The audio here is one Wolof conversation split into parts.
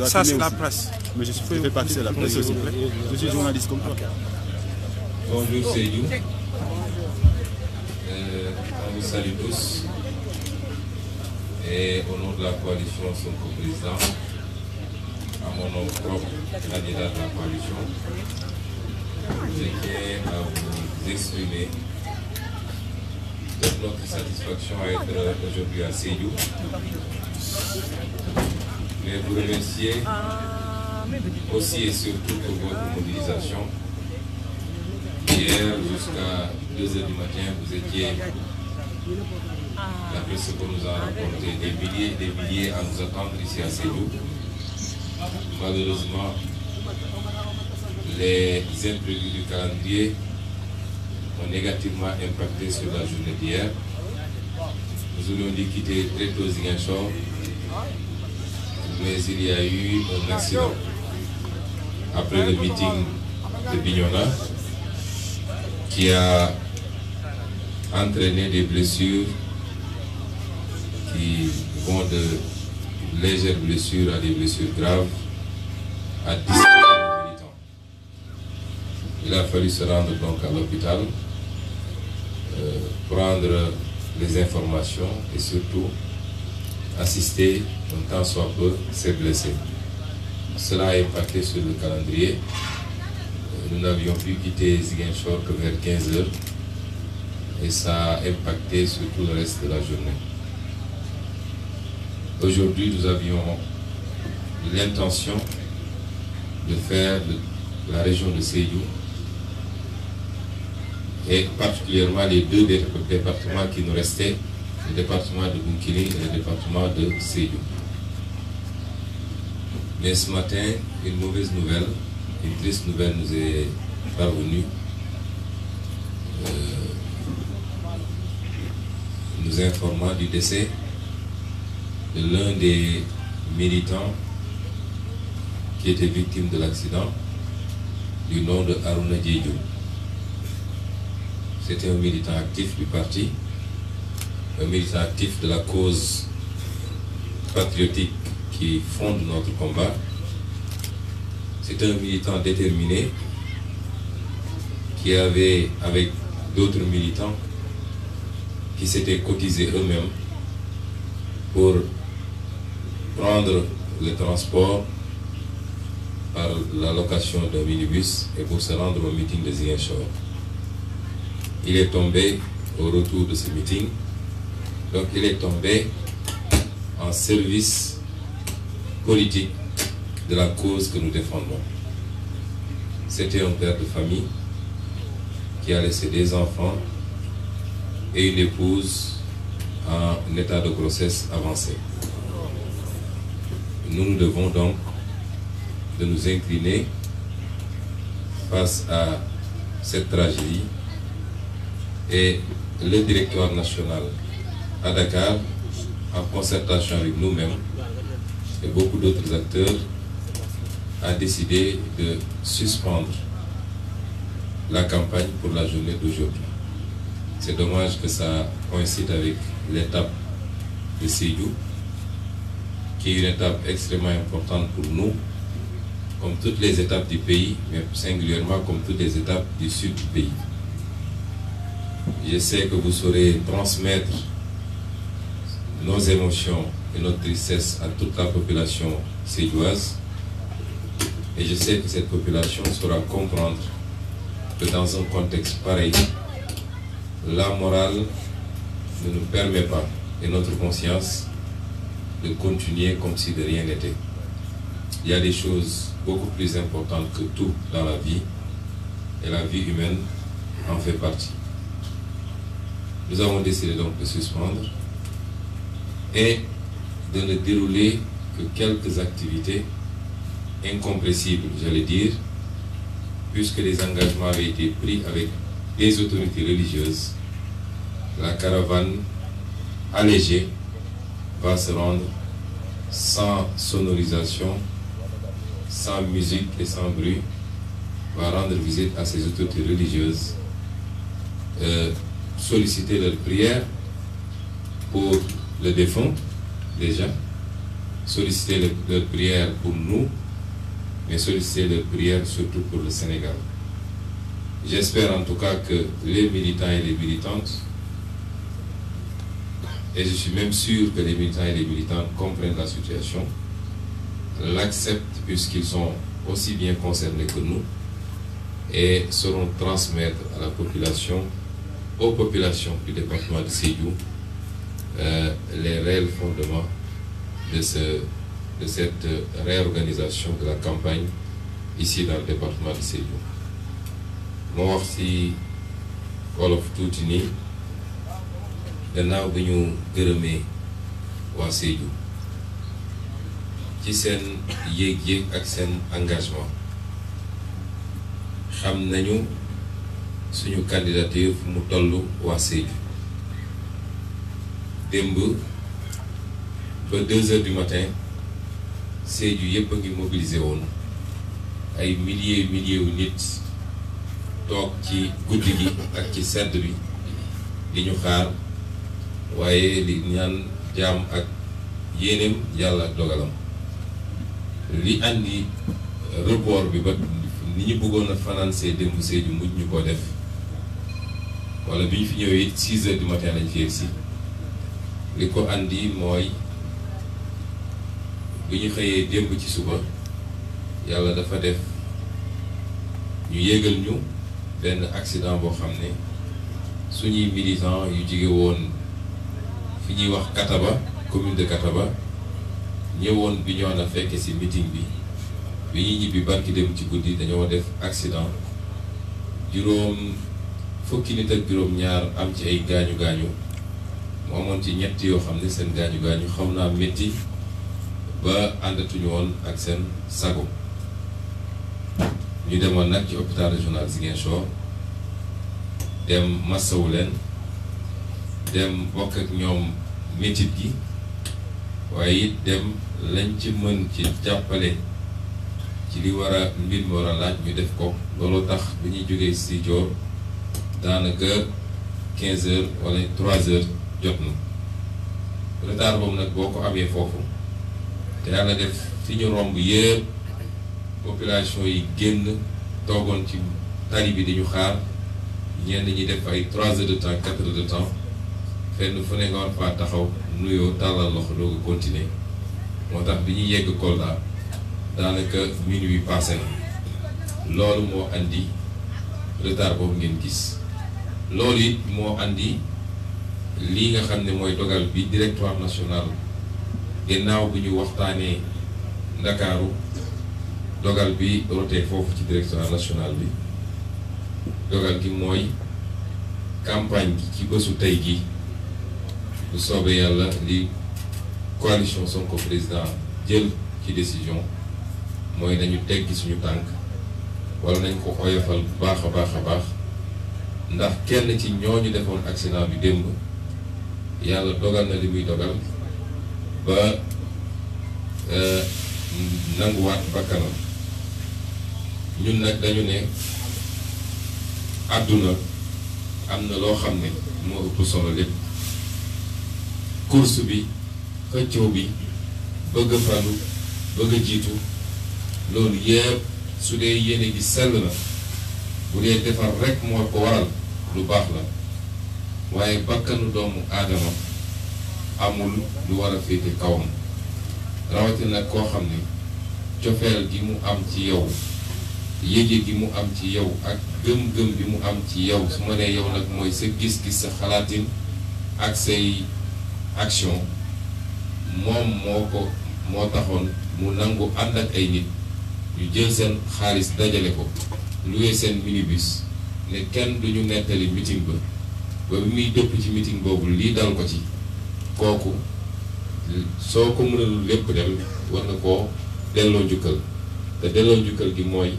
Ça, c'est la presse. Mais je fais partie de la presse aussi. Je suis journaliste comme toi. Bonjour Seydou. On vous salue tous. Et au nom de la coalition Sonko Président, à mon nom propre, candidat de la coalition, je tiens à vous exprimer toute notre satisfaction à être aujourd'hui à Seydou. Mais vous remercier aussi et surtout pour votre mobilisation. Hier jusqu'à 2 h du matin, vous étiez, d'après ce qu'on nous a rapporté, des milliers à nous attendre ici à Seydou. Malheureusement, les imprévus du calendrier ont négativement impacté sur la journée d'hier. Nous aurions dû quitter très tôt Ziguinchor, mais il y a eu un accident après le meeting de Bignona qui a entraîné des blessures qui vont de légères blessures à des blessures graves à 10 militants. Il a fallu se rendre donc à l'hôpital, prendre les informations et surtout assister un temps soit peu ces blessés. Cela a impacté sur le calendrier. Nous n'avions pu quitter Ziguinchor que vers 15 h et ça a impacté sur tout le reste de la journée. Aujourd'hui, nous avions l'intention de faire de la région de Seydou et particulièrement les 2 départements qui nous restaient, le département de Bounkiling et le département de Seydou. Mais ce matin, une mauvaise nouvelle, une triste nouvelle nous est parvenue. Nous informant du décès de l'un des militants qui était victime de l'accident, du nom de Haruna Diédhiou. C'était un militant actif du parti, un militant actif de la cause patriotique qui fonde notre combat. C'est un militant déterminé qui avait, avec d'autres militants, qui s'étaient cotisés eux-mêmes pour prendre le transport par la location d'un minibus et pour se rendre au meeting de Ziguinchor. Il est tombé au retour de ce meeting, donc il est tombé en service politique de la cause que nous défendons. C'était un père de famille qui a laissé des enfants et une épouse en état de grossesse avancée. Nous nous devons donc de nous incliner face à cette tragédie et le directoire national à Dakar, en concertation avec nous-mêmes et beaucoup d'autres acteurs, a décidé de suspendre la campagne pour la journée d'aujourd'hui. C'est dommage que ça coïncide avec l'étape de Seydou, qui est une étape extrêmement importante pour nous, comme toutes les étapes du pays, mais singulièrement comme toutes les étapes du sud du pays. Je sais que vous saurez transmettre nos émotions et notre tristesse à toute la population sédouase, et je sais que cette population saura comprendre que dans un contexte pareil, la morale ne nous permet pas, et notre conscience, de continuer comme si de rien n'était. Il y a des choses beaucoup plus importantes que tout dans la vie, et la vie humaine en fait partie. Nous avons décidé donc de suspendre et de ne dérouler que quelques activités incompressibles, j'allais dire, puisque les engagements avaient été pris avec les autorités religieuses. La caravane allégée va se rendre sans sonorisation, sans musique et sans bruit, va rendre visite à ces autorités religieuses, solliciter leur prière pour le défunt déjà, solliciter leur prière pour nous, mais solliciter leur prière surtout pour le Sénégal. J'espère en tout cas que les militants et les militantes, et je suis même sûr que les militants et les militantes comprennent la situation, l'acceptent puisqu'ils sont aussi bien concernés que nous, et sauront transmettre à la population, aux populations du département de Sédhiou, les réels fondements de cette réorganisation de la campagne ici dans le département de Sédhiou. moo wax ci wolof tuuti nii gannaaw bi ñu gërëmee waa Sédhiou ci seen yéeg-yéeg ak seen engagement xam nañu suñu candidature fu mu tollu waa Sédhiou démb ba 2 heures du matin Sédhiou yépp a ngi mobilisé woon ay milliers yu nit toog ci guddi gi ak ci sedd bi di ñu xaar waaye li ñaan jaam ak yéeneem yàlla ak dogalam li andi report bi ba ni ñu bëggoon a financé démb Sédhiou mujj ñu ko def wala bi ñu fi ñëwee it 6 heures du matin lañ fi yegsi li ko andi mooy bi ñu xëyee démb ci suba yàlla dafa def ñu yégal ñu benn accident boo xam ne suñuy militants yu jóge woon fi ñuy wax Kataba commune de Kataba ñëwoon bi ñoo na fekke ci meeting bi ñuy ñibbi barki dem ci guddi dañoo def accident fukki nit ak juróom-ñaar am ci ay gaañu-gaañu mu amoon ci ñett yoo xam ne seen gaañu-gaañu xaw naa métti ba àndatuñu woon ak seen sago ñu demoon nag ci hôpital régional Ziguinchor dem massawu leen dem bokk ak ñoom métit gi waaye it dem lañ ci mën ci jàppale ci li war a mbir mi war a laaj ñu def ko loolu tax bi ñuy jógee si joor daanaka 15 heures wala 3 heures jot na retard boobu nag boo ko amee foofu te yàlla def fi ñu romb yëpp population yi génn toogoon ci tali bi di ñu xaar ñenn ñi def ay 3 heures de temps 4 heures de temps fenn fu ne nga war faa taxaw nuyoo tàllal loxo doog a continuer moo tax bi ñuy yegg Kolda daanaka minuit passé na loolu moo andi retard boobu ngeen gis loolu it moo andi lii nga xam ne mooy dogal bi directoire national gannaaw bi ñu waxtaanee Ndakaaru dogal bi rotee foofu ci directoire national bi dogal gi mooy campagne gi ci bésu tey gi bu soobee yàlla li coalition Sonko président jël ci décision mooy nañu teggi suñu tànk wala nañ ko oyofal bu baax a baax a baax ndax kenn ci ñooñu defoon accident bi démb yàlla dogal na li muy dogal ba nanguwaat bakkanam ñun nag dañu ne àdduna am na loo xam ne moo ëpp solo lépp course bi xëccoo bi bëgg a falu bëgg a jiitu loolu yëpp su dee yéene gi sell na bu dee defar rek moo ko waral lu baax la waaye bakkanu doomu aadama amul lu war a féete kawam rawatina koo xam ne cofeel gi mu am ci yow yéege gi mu am ci yow ak gëm-gëm bi mu am ci yow su ma nee yow nag mooy sa gis-gis sa xalaatin ak say action moom moo taxoon mu nangu ànd ak ay nit ñu jël seen xaalis dajale ko loué seen minibus ne kenn duñu nettali meeting ba bi muy dëpp ci meeting boobu lii dal ko ci kooku soo ko mënalul lépp dem war nga koo delloo njukkal te delloo njukkal gi mooy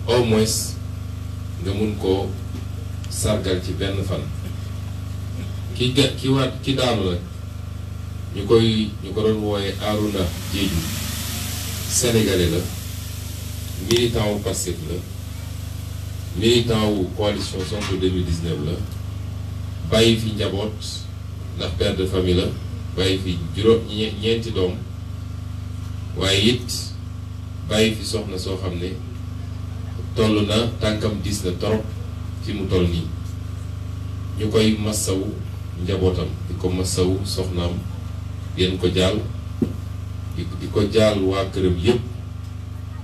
au moins nga mun koo sargal ci benn fan ki daanu la ñu ko doon wooye Arouna Diédhiou sénégalais la militant wu Pastef la militant wu coalition Sonko 2019 la bàyyi fi njaboot ndax père de famille la bàyyi fi ñeenti doom waaye it bàyyi fi soxna soo xam ne toll na tànkam diis na torop fi mu toll nii ñu koy massawu njabootam di ko massawu soxnaam yéen ko jaal di ko jaal waa këram yëpp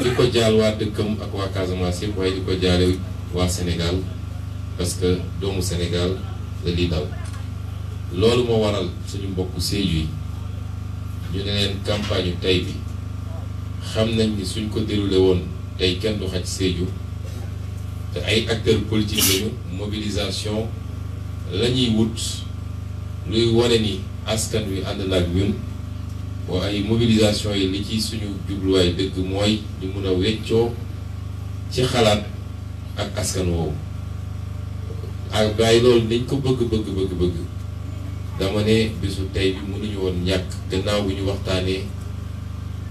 di ko jaal waa dëkkam ak waa Casamance yëpp waaye di ko jaale waa Sénégal parce que doomu Sénégal la lii dal loolu moo waral suñu mbokku Sédhiou yi ñu ne leen campagne tey bi xam nañ ni suñ ko déroulé woon tey kenn du xaj Sédhiou te ay acteurs politiques lañu mobilisation la ñuy wut luy wane ni askan wi ànd na ak ñun waaye mobilisation yi li ci suñu jubluwaay dëgg mooy ñu mun a weccoo ci xalaat ak askan woowu ak gaay loolu dañ ko bëgg dama ne bisu tey bi mënuñu woon ñàkk gannaaw bu ñu waxtaanee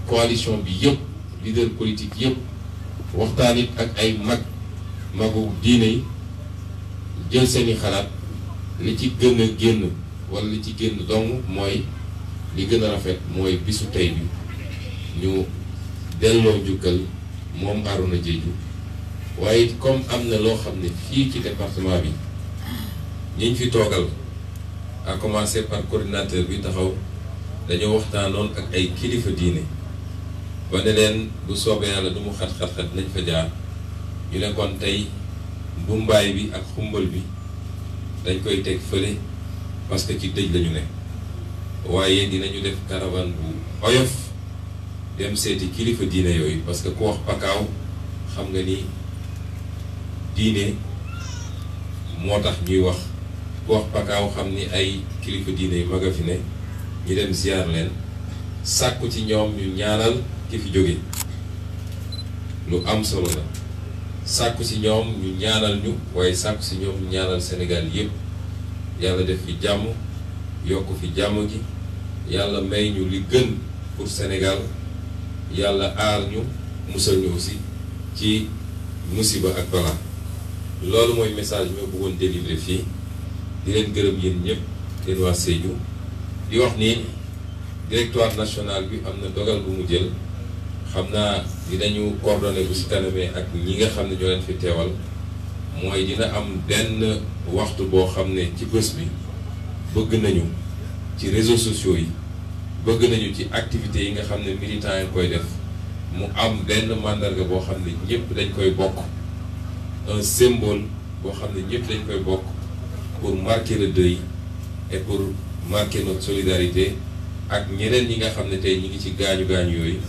coalition bi yëpp leader politique yëpp waxtaan it ak ay magu diine yi jël seeni xalaat li ci gën a génn wala li ci génn dong mooy li gën a rafet mooy bisu tey bi ñu delloo njukkal moom Arouna Diédhiou waaye comme am na loo xam ne fii ci département bi ñiñ fi toogal à commencer par coordinateur bi taxaw dañoo waxtaanoon ak ay kilifa diine ba ne leen bu soobee yàlla du mu xat-xat-xat nañ fa jaar ñu ne kon tey mbumbaay bi ak xumbal bi dañ koy teg fële parce que ci dëj lañu ne waaye dinañu def caravane bu oyof dem seeti kilifa diine yooyu parce que ku wax pakaaw xam nga ni diine moo tax ñuy wax ku wax pakaaw xam ni ay kilifa diine yu mag a fi ne ñu dem ziar leen sàkku ci ñoom ñu ñaanal ki fi jóge lu am solo la sàkku ci ñoom ñu ñaanal ñu waaye sàkku ci ñoom ñu ñaanal Sénégal yépp yàlla def fi jàmm yokk fi jàmm gi yàlla may ñu li gën pour Sénégal yàlla aar ñu musal ñu aussi ci musiba ak balaa loolu mooy message bi ma bëggoon délivrer fii di leen gërëm yéen ñëpp yéen waa Sédhiou di wax ni directoire national bi am na dogal bu mu jël xam naa dinañu coordonné bu si kanamee ak ñi nga xam ne ñoo leen fi teewal mooy dina am benn waxtu boo xam ne ci bés bi bëgg nañu ci réseaux sociaux yi bëgg nañu ci activités yi nga xam ne militants yi koy def mu am benn mandarga boo xam ne ñëpp dañ koy bokk un symbole boo xam ne ñëpp dañ koy bokk pour marquer le deuil et pour marquer notre solidarité ak ñeneen ñi nga xam ne tey ñi ngi ci gaañu yooyu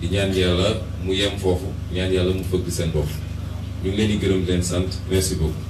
di ñaan yàlla mu yem foofu ñaan yàlla mu fëgg seen bopp ñu ngi leen di gërëm di leen sant merci beaucoup